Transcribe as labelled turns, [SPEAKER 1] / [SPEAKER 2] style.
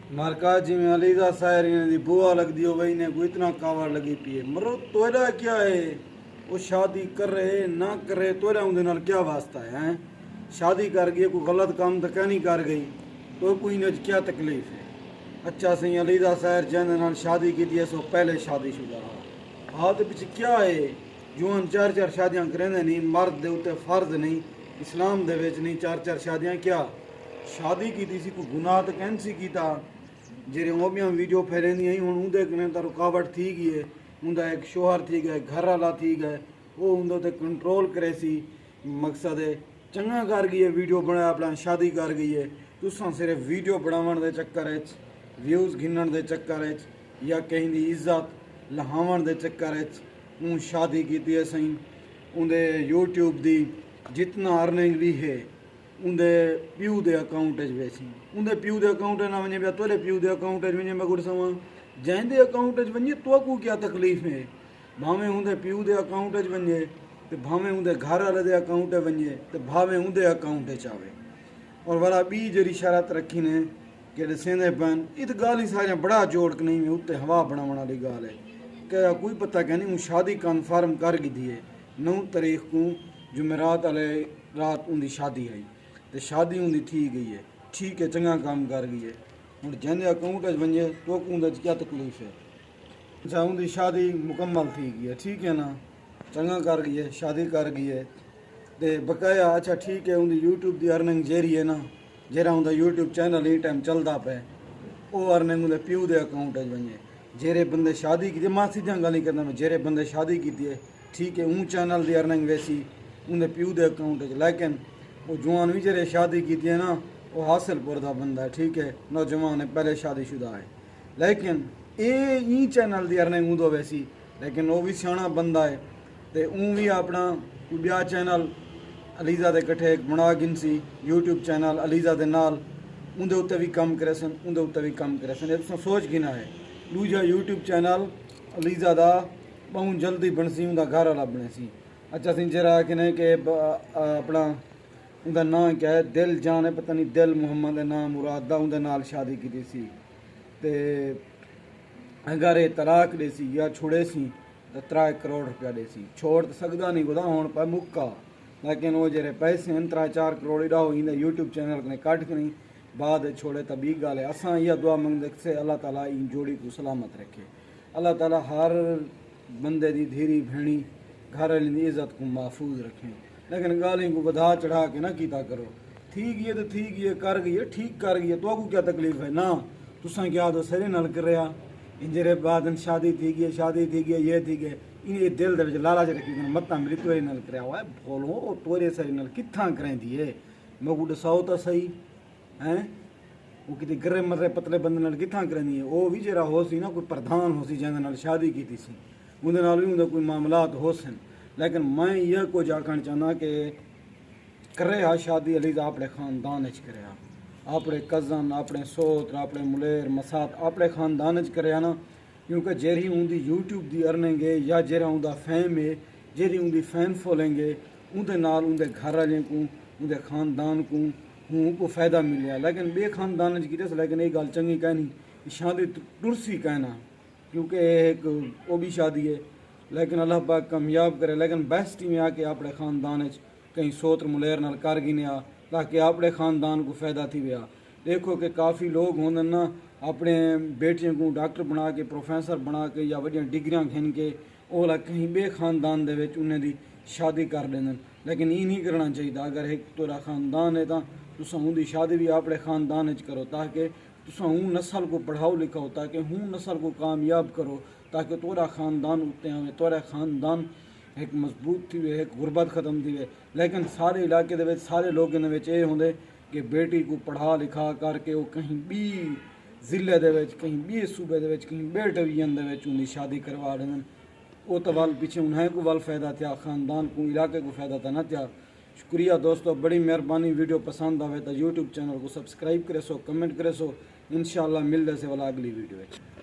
[SPEAKER 1] मरका जी में अलीजा सायर दी बुआ लग दी हो गई ने कोई इतना कावड़ लगी पी है मरो तोरा क्या है। वो शादी कर रहे ना कर रहे तोरा उनके नाल क्या वास्ता है हैं? शादी कर गई कोई गलत काम तो क्या नहीं कर गई तो कोई ने क्या तकलीफ है। अच्छा सही अलीजा सायर जैन नाल शादी की थी सो पहले शादीशुदा रहा हाँ तो पीछे क्या है। जुआन चार चार शादियां करेंदे नहीं मर्द दे उत्ते फर्ज नहीं इस्लाम दे विच नहीं चार चार शादियां क्या शादी की थी कोई गुनाह तो कैंसी कीता जेरे ओबियां वीडियो फैलेंदी आई हुण उंदे कने तो रुकावट थी गई है उंदा एक शोहर थी गए घर वाला थी गए वो उंदे ते कंट्रोल करे सी मकसद है चंगा कर गई है वीडियो बनाया अपना शादी कर गई है तुसां सिर्फ वीडियो बनावन दे चक्कर विच व्यूज़ गिनण दे चक्कर विच या कहीं दी इज्जत लहावण दे चक्कर विच हूँ शादी की है सही उंदे यूट्यूब दी जितना अर्निंग भी है उंदे प्यू दे अकाउंट वेसी उंदे प्यू दे अकाउंट ना वने पिया तोरे प्यू दे अकाउंट वने मैं गुड़ सवा जैंदे अकाउंट वने तो को क्या तकलीफ है भावें उंदे प्यू दे अकाउंट वने ते भावें उंदे घर वाले दे अकाउंट वने ते भावें उंदे अकाउंट चावे और वाला बी जड़ी शरत रखी ने कि दसेंदे पन इत गाल ही सारियां बड़ा जोड़ के नहीं उत्ते हवा बनावण वाली गाल है क्या कोई पता क्या नहीं हूँ शादी कन्फर्म कर दी है 9 तारीख को जुमेरात वाले रात उनकी शादी आई तो शादी उनकी थी गई है ठीक है चंगा काम कर गई है हूँ जैसे अकाउंट वजे तो उनके क्या तकलीफ है। अच्छा उनकी शादी मुकम्मल थी गई है ठीक है ना चंगा कर गई है शादी कर गई है तो बकाया अच्छा ठीक है उनकी यूट्यूब की अर्निंग जेरी है ना जरा उनका यूट्यूब चैनल ई टाइम चलता पे वो अर्निंग उनके प्यू के अकाउंट वजे जेरे बंदे शादी की मां सीधा गल नहीं करना मैं जेरे बंदे शादी की है ठीक है ऊँ चैनल की अर्निंग वैसी उनके प्यू के अकाउंट लेकिन वो जवान भी जेरे शादी की है ना वो हासिलपुर का बंदा है ठीक है नौजवान है पहले शादीशुदा है लेकिन ई चैनल की अर्निंग ऊँ वैसी लेकिन वो भी सियाणा बंदा है तो ऊँ भी अपना ब्याह चैनल अलीजा के कट्ठे एक बना गिनसी यूट्यूब चैनल अलीजा के नाल उनके उत्ते भी कम करे सन उनके उत्ते भी कम करे सन तुम सोच गिना है दूजा यूट्यूब चैनल अलीजा का बहुत जल्दी बनसी उनका घर वाला बने सी। अच्छा सी जरा कि अपना उनका नाम क्या है दिल जान है पता नहीं दिल मुहम्मद नाम मुरादा उनके नाल शादी की सी ते अगर ये तलाक दे सी या छोड़े सी तो 3 करोड़ रुपया दे सी छोड़ तो सकता नहीं खुदा होने पर मुक्का लेकिन वो जेरे पैसे हैं 3-4 करोड़ इड़ा हो यूट्यूब चैनल ने काट के नहीं बाद छोड़े तो बी गाल है असा यह दुआ मंगते से अल्लाह ताला इन जोड़ी को सलामत रखे अल्लाह ताला हर बंदे की धीरी भेणी घर वाली की इज्जत को महफूज रखे लेकिन गाली को बधा चढ़ा के ना कीता करो ठीक है तो ठीक है कर गई है ठीक कर गई है तो को क्या तकलीफ है ना तुसा क्या तो सरे नल कर रहा इंजरे बाद शादी थी गई ये थी गई इन दिल दे लालच रखी मत्ता मेरी तोरे नल कर हुआ है बोलो तोरे सरे नल कितना करें दी है मैं को दसाओ तो सही हैं वो कितने गरे मरे पतले बंदे नाल कितना करनी है वो भी जरा हो सी ना कोई प्रधान हो सी जिंदे नाल शादी की थी सी उनके नाल भी उनके कोई मामलात हो सन लेकिन मैं यह कुछ आखना चाहना कि करे हा शादी अलीजा अपने खानदान च करे अपने कज़न अपने सोत्र अपने मुलेर मसात अपने खानदान च करे ना क्योंकि जेरी उनकी यूट्यूब की अर्निंग है या जरा उनका फैम है जेरी उनकी फैन फॉलोइंग है उनके नाल उनके घर वाले को उनके खानदान को हूँ को फ़ायदा मिले लेकिन बे खानदान की लेकिन ये गल चंगी कहनी शादी टुरसी कहना क्योंकि एक वो भी शादी है लेकिन अल्लाह पाक कामयाब करे लेकिन बेस्ट में आके अपने खानदान कहीं सोत्र मुलेर नाल कर गिनया ताकि अपने खानदान को फ़ायदा थी वया देखो कि काफ़ी लोग होंगे ना अपने बेटियों को डॉक्टर बना के प्रोफेसर बना के या वड्डियां डिग्रियां घिन के ओला कहीं बे खानदान दे विच उन्हें दी शादी कर देंगे लेकिन ये नहीं करना चाहिए अगर एक तोरा खानदान है तो तुसा उनकी शादी भी अपने खानदान करो ताकि तुसा हूँ नस्ल को पढ़ाओ लिखाओ ताकि हूँ नस्ल को कामयाब करो ताकि तोरा खानदान उत्ते आवे तोरा खानदान एक मजबूत थी वे एक गुरबत ख़त्म थी वे लेकिन सारे इलाके दे सारे लोगों ये होंगे कि बेटी को पढ़ा लिखा करके वो कहीं भी ज़िले दे कहीं भी सूबे दे कहीं बे डिवीजन दे उनकी शादी करवा दें वो तो वाल पीछे उन्हें को वाल फ़ायदा था ख़ानदान को इलाके को फ़ायदा था ना था। शुक्रिया दोस्तों बड़ी मेहरबानी वीडियो पसंद आवे तो यूट्यूब चैनल को सब्सक्राइब करे सो कमेंट करे सो इंशाल्लाह मिल जैसे वाला अगली वीडियो है।